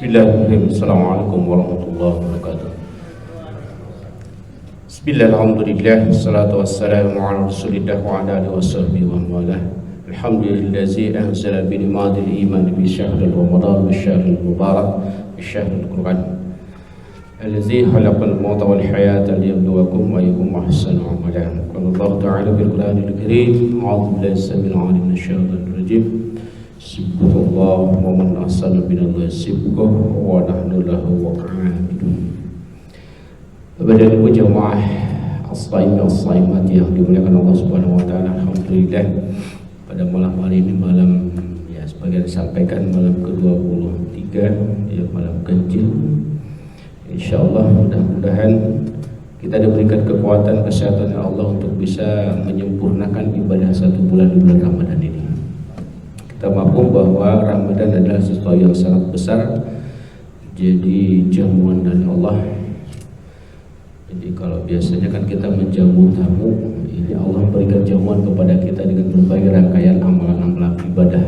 Bismillahirrahmanirrahim. Assalamualaikum warahmatullahi wabarakatuh. Bismillah, alhamdulillah, salatu wassalamu ala rasulillah wa ala alihi wa sahbihi wa mawalah. Alhamdulillazi anzala bi ni'matil iman bi syahril ramadan bi syahril mubarak bi syahril quran allazi khalaqal mauta wal hayata liyabluwakum ayyukum ahsanu amala. Qala Allah ta'ala fil Qur'anil Karim, a'udzu billahi samil 'alim minasyaitonir rajim. Subhanallah wa man ahsana minallahi sibqah wa nahnu lahu waqa'idun. Bapak dan Ibu jamaah as-shaimin as-shaimat yang dimuliakan Allah Subhanahu wa taala, alhamdulillah pada malam hari ini, malam ya sebagian disampaikan malam ke-23 ya, malam ganjil. Insyaallah mudah-mudahan kita diberikan kekuatan kesehatan Allah untuk bisa menyempurnakan ibadah satu bulan di bulan Ramadan ini. Kita mampu bahwa Ramadan adalah sesuatu yang sangat besar, jadi jamuan dari Allah. Jadi kalau biasanya kan kita menjamu tamu, ini Allah berikan jamuan kepada kita dengan berbagai rangkaian amalan-amalan ibadah.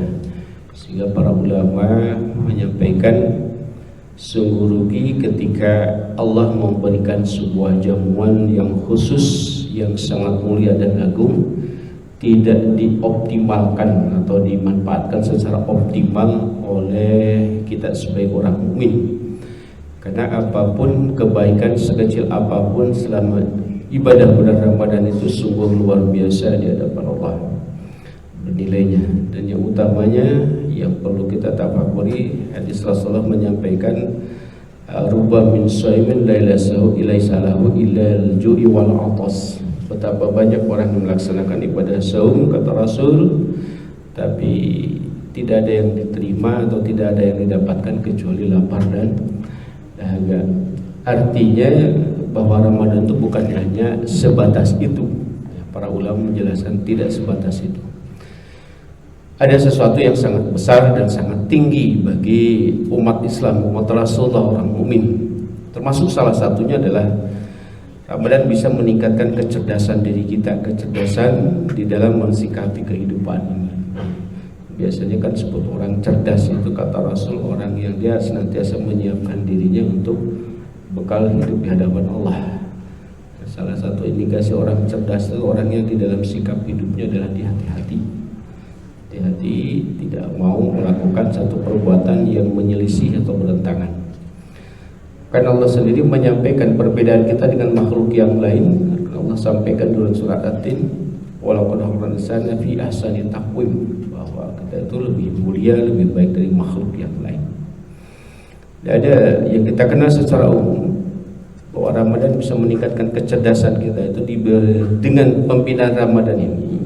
Sehingga para ulama menyampaikan sungguh rugi ketika Allah memberikan sebuah jamuan yang khusus, yang sangat mulia dan agung, tidak dioptimalkan atau dimanfaatkan secara optimal oleh kita sebagai orang mukmin. Karena apapun kebaikan sekecil apapun selama ibadah bulan Ramadan itu sungguh luar biasa di hadapan Allah bernilainya. Dan yang utamanya yang perlu kita tafakuri, hadis Rasulullah menyampaikan ruba min shaimin lailasahu ilaisalahu illal ju'i wal 'atas. Betapa banyak orang yang melaksanakan ibadah saum, kata Rasul, tapi tidak ada yang diterima atau tidak ada yang didapatkan kecuali lapar dan dahaga. Artinya bahwa Ramadan itu bukan hanya sebatas itu. Para ulama menjelaskan tidak sebatas itu. Ada sesuatu yang sangat besar dan sangat tinggi bagi umat Islam, umat Rasulullah, orang mukmin. Termasuk salah satunya adalah Ramadan bisa meningkatkan kecerdasan diri kita, kecerdasan di dalam mensikapi kehidupan ini. Biasanya kan sebut orang cerdas itu, kata Rasul, orang yang dia senantiasa menyiapkan dirinya untuk bekal hidup di hadapan Allah. Salah satu indikasi orang cerdas itu orang yang di dalam sikap hidupnya adalah hati-hati. Hati-hati, tidak mau melakukan satu perbuatan yang menyelisih atau bertentangan. Karena Allah sendiri menyampaikan perbedaan kita dengan makhluk yang lain. Allah sampaikan dalam surat At-Tin, walaqad khalaqnal insana fi ahsani taqwim, bahwa kita itu lebih mulia, lebih baik dari makhluk yang lain. Dan ada yang kita kenal secara umum bahwa Ramadan bisa meningkatkan kecerdasan kita itu dengan pembinaan Ramadan ini.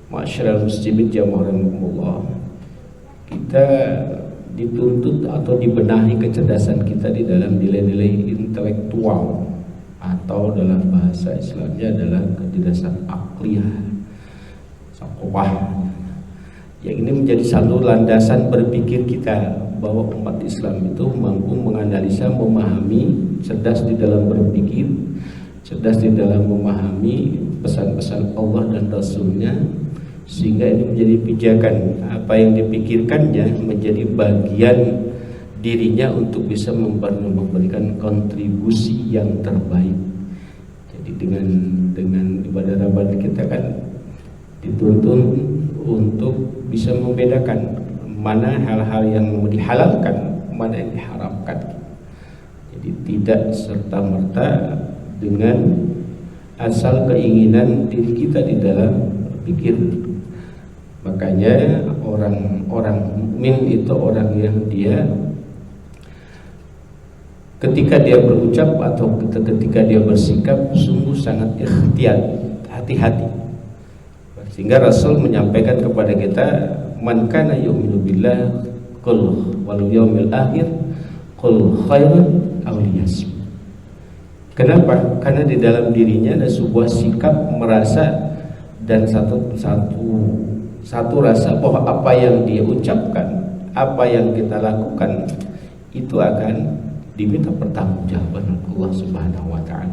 Ma'asyiral muslimin jamaah rahimakumullah, kita dituntut atau dibenahi kecerdasan kita di dalam nilai-nilai intelektual, atau dalam bahasa Islamnya adalah kecerdasan akliyah, saqofah. Yang ini menjadi satu landasan berpikir kita bahwa umat Islam itu mampu menganalisa, memahami, cerdas di dalam berpikir, cerdas di dalam memahami pesan-pesan Allah dan Rasulnya, sehingga ini menjadi pijakan apa yang dipikirkannya menjadi bagian dirinya untuk bisa memberikan kontribusi yang terbaik. Jadi dengan ibadah Ramadan kita kan dituntun untuk bisa membedakan mana hal-hal yang dihalalkan, mana yang diharamkan. Jadi tidak serta-merta dengan asal keinginan diri kita di dalam berpikir. Makanya orang mukmin itu orang yang dia ketika dia berucap atau ketika dia bersikap sungguh sangat hati-hati. Sehingga Rasul menyampaikan kepada kita, man kana yu'minu billah qul wal yaumil akhir qul khairan aw liyasmut. Kenapa? Karena di dalam dirinya ada sebuah sikap merasa dan satu rasa bahwa apa yang dia ucapkan, apa yang kita lakukan itu akan diminta pertanggungjawaban Allah Subhanahu wa taala.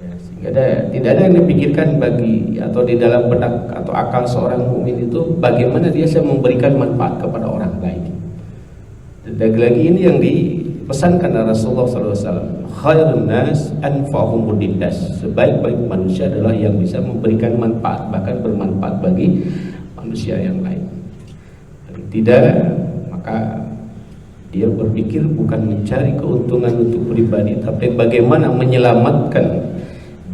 Ya, sehingga tidak ada yang dipikirkan bagi atau di dalam benak atau akal seorang mukmin itu bagaimana dia bisa memberikan manfaat kepada orang lain. Dan Lagi-lagi ini yang dipesankan oleh Rasulullah SAW. Khairun nas anfa'uhum linnas. Sebaik-baik manusia adalah yang bisa memberikan manfaat, bahkan bermanfaat bagi manusia yang lain. Tidak, maka dia berpikir bukan mencari keuntungan untuk pribadi, tapi bagaimana menyelamatkan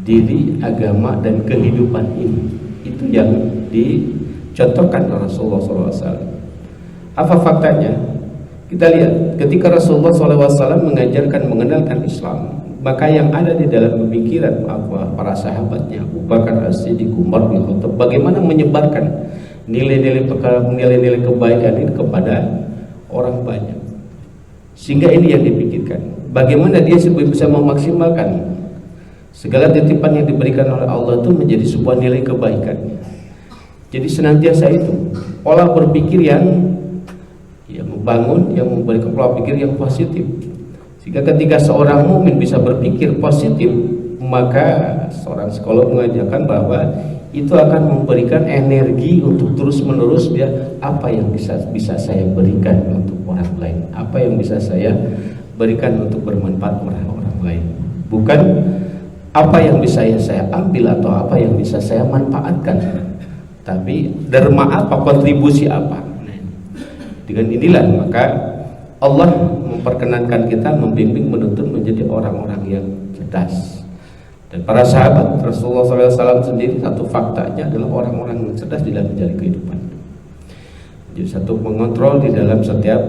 diri, agama, dan kehidupan ini. Itu yang dicontohkan oleh Rasulullah SAW. Apa faktanya? Kita lihat ketika Rasulullah SAW mengajarkan mengenalkan Islam, maka yang ada di dalam pemikiran para sahabatnya, Abu Bakar As-Siddiq, Umar bin Khattab, bagaimana menyebarkan nilai-nilai kebaikan ini kepada orang banyak. Sehingga ini yang dipikirkan, bagaimana dia bisa memaksimalkan segala titipan yang diberikan oleh Allah itu menjadi sebuah nilai kebaikan. Jadi senantiasa itu pola berpikir yang membangun, yang memberikan pola pikir yang positif. Sehingga ketika seorang mukmin bisa berpikir positif, maka seorang psikolog mengajarkan bahwa itu akan memberikan energi untuk terus menerus dia, apa yang bisa saya berikan untuk orang lain, apa yang bisa saya berikan untuk bermanfaat orang lain, bukan apa yang bisa saya ambil atau apa yang bisa saya manfaatkan, tapi derma apa, kontribusi apa. Dengan inilah maka Allah memperkenankan kita, membimbing, menuntun menjadi orang-orang yang cerdas. Dan para sahabat Rasulullah SAW sendiri, satu faktanya adalah orang-orang yang cerdas di dalam menjalani kehidupan. Jadi satu mengontrol di dalam setiap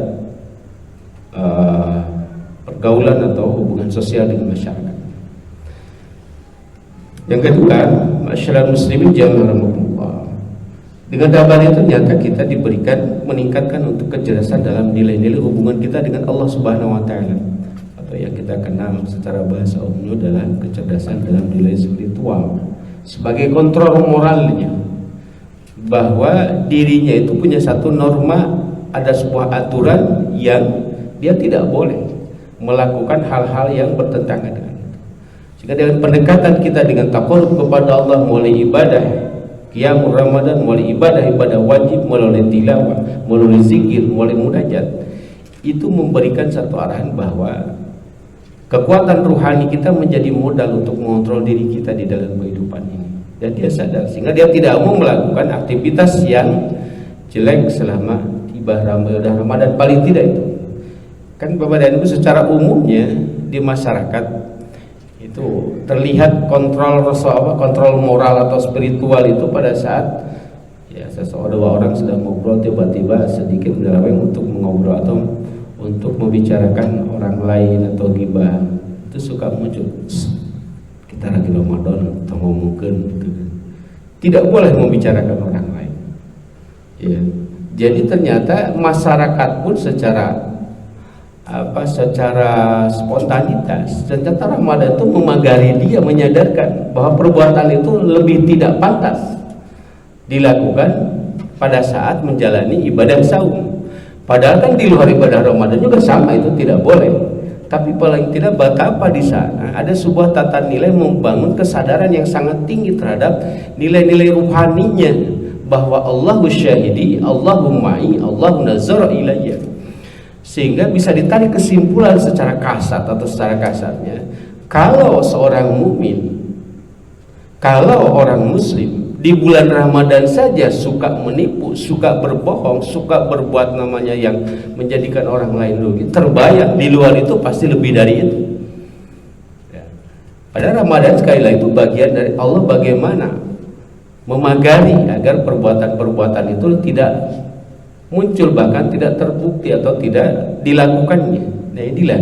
pergaulan atau hubungan sosial dengan masyarakat. Yang kedua, masyarakat muslimin jamaah. Dengan damai itu nyata kita diberikan meningkatkan untuk kecerdasan dalam nilai-nilai hubungan kita dengan Allah Subhanahu wa taala, atau yang kita kenal secara bahasa umum dalam kecerdasan dalam nilai spiritual, sebagai kontrol moralnya, bahwa dirinya itu punya satu norma, ada sebuah aturan yang dia tidak boleh melakukan hal-hal yang bertentangan dengan itu. Sehingga dengan pendekatan kita dengan taqarrub kepada Allah melalui ibadah Qiyamul Ramadan, melalui ibadah wajib, melalui tilawah, melalui zikir, melalui munajat, itu memberikan satu arahan bahwa kekuatan ruhani kita menjadi modal untuk mengontrol diri kita di dalam kehidupan ini. Dan dia sadar, sehingga dia tidak mau melakukan aktivitas yang jelek selama ibadah Ramadan, paling tidak itu. Kan Bapak dan Ibu, secara umumnya di masyarakat itu terlihat kontrol moral atau spiritual itu pada saat dua orang sedang ngobrol, tiba-tiba sedikit menyeleweng untuk mengobrol atau untuk membicarakan orang lain atau ghibah, itu suka muncul, kita lagi Ramadan atau ngomongin gitu. Tidak boleh membicarakan orang lain ya. Jadi ternyata masyarakat pun secara spontanitas, ternyata Ramadan itu memagari dia, menyadarkan bahwa perbuatan itu lebih tidak pantas dilakukan pada saat menjalani ibadah saum. Padahal kan di luar ibadah Ramadan juga sama, itu tidak boleh. Tapi paling tidak betapa di sana ada sebuah tata nilai membangun kesadaran yang sangat tinggi terhadap nilai-nilai ruhaninya, bahwa Allahu syahidi, Allahu ma'i, Allahu nazara ilayya. Sehingga bisa ditarik kesimpulan secara kasat atau secara kasarnya, kalau seorang mukmin, kalau orang muslim di bulan Ramadan saja suka menipu, suka berbohong, suka berbuat namanya yang menjadikan orang lain rugi, terbayang di luar itu pasti lebih dari itu ya. Padahal Ramadan sekali lagi itu bagian dari Allah bagaimana memagari agar perbuatan-perbuatan itu tidak muncul, bahkan tidak terbukti atau tidak dilakukannya. Nah inilah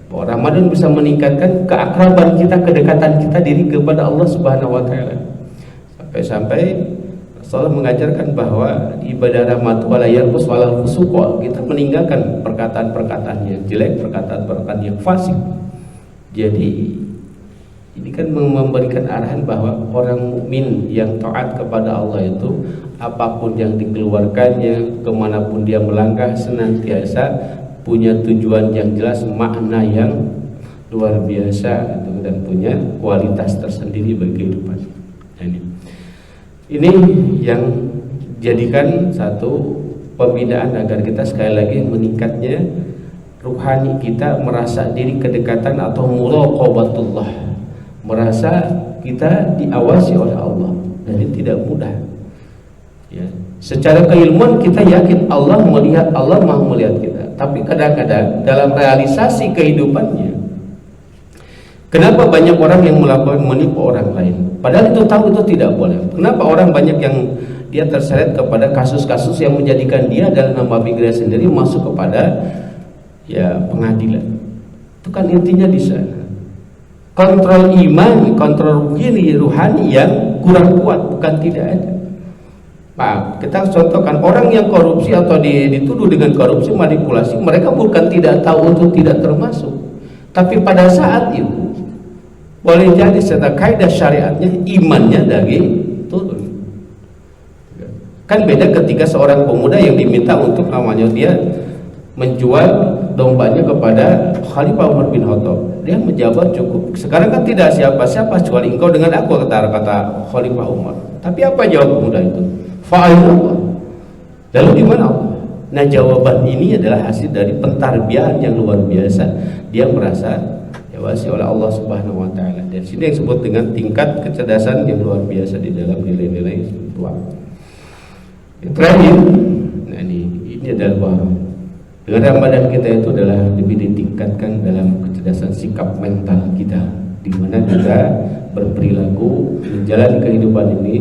bahwa Ramadan bisa meningkatkan keakraban kita, kedekatan kita diri kepada Allah Subhanahu wa taala. Sampai Rasulullah mengajarkan bahwa ibadah Ramadan wala yarfus wala fusuq, kita meninggalkan perkataan-perkataan yang jelek, perkataan-perkataan yang fasik. Jadi ini kan memberikan arahan bahwa orang mukmin yang taat kepada Allah itu apapun yang dikeluarkannya, kemanapun dia melangkah, senantiasa punya tujuan yang jelas, makna yang luar biasa, dan punya kualitas tersendiri bagi kehidupan. Ini yang jadikan satu pembinaan agar kita sekali lagi meningkatnya ruhani kita merasa diri kedekatan atau muraqabatullah, merasa kita diawasi oleh Allah, dan ini tidak mudah ya. Secara keilmuan kita yakin Allah melihat, Allah Maha melihat kita, tapi kadang-kadang dalam realisasi kehidupannya, kenapa banyak orang yang melakukan menipu orang lain padahal itu tahu itu tidak boleh? Kenapa orang banyak yang dia terseret kepada kasus-kasus yang menjadikan dia dalam nama diri sendiri masuk kepada ya pengadilan? Itu kan intinya di sana. Kontrol iman, kontrol ruhani yang kurang kuat, bukan tidak ada. Nah, kita contohkan orang yang korupsi atau dituduh dengan korupsi, manipulasi, mereka bukan tidak tahu itu tidak termasuk, tapi pada saat itu boleh jadi serta kaidah syariatnya imannya dari turun. Kan beda ketika seorang pemuda yang diminta untuk namanya dia menjual dombanya kepada Khalifah Umar bin Khattab, dia menjabat cukup. Sekarang kan tidak siapa-siapa kecuali engkau dengan aku, kata Khalifah Umar. Tapi apa jawab pemuda itu? Fa'alullah. Lalu di mana Allah? Nah, jawaban ini adalah hasil dari pentarbiyahan yang luar biasa. Dia merasa diawasi oleh Allah Subhanahu wa taala. Dari sini yang disebut dengan tingkat kecerdasan yang luar biasa di dalam nilai-nilai spiritual. Yang terakhir, nah ini adalah bahwa dengan Ramadan kita itu adalah lebih ditingkatkan dalam kecerdasan sikap mental kita, di mana kita berperilaku menjalani kehidupan ini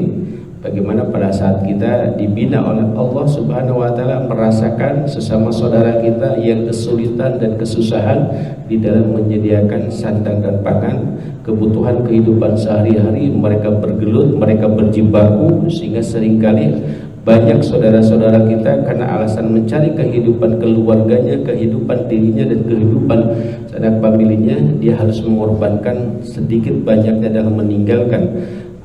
bagaimana pada saat kita dibina oleh Allah Subhanahu wa taala, merasakan sesama saudara kita yang kesulitan dan kesusahan di dalam menyediakan sandang dan pangan, kebutuhan kehidupan sehari-hari, mereka bergelut, mereka berjibaku, sehingga seringkali banyak saudara-saudara kita karena alasan mencari kehidupan keluarganya, kehidupan dirinya dan kehidupan sanak familinya, dia harus mengorbankan sedikit banyaknya dalam meninggalkan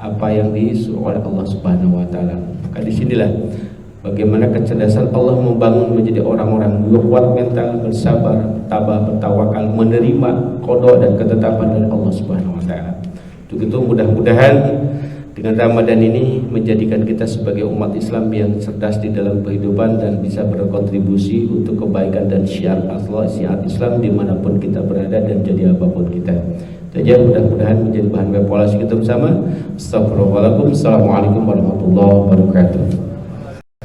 apa yang disuruh oleh Allah Subhanahu wa taala. Maka disinilah bagaimana kecerdasan Allah membangun menjadi orang-orang kuat mental, bersabar, tabah, bertawakal, menerima qada dan ketetapan dari Allah Subhanahu wa taala. Untuk itu mudah-mudahan dengan Ramadan ini menjadikan kita sebagai umat Islam yang cerdas di dalam kehidupan dan bisa berkontribusi untuk kebaikan dan syiar Allah, syiar Islam dimanapun kita berada dan jadi apapun kita. Saja mudah-mudahan menjadi bahan evaluasi kita bersama. Astagfirullahaladzim. Assalamualaikum warahmatullahi wabarakatuh.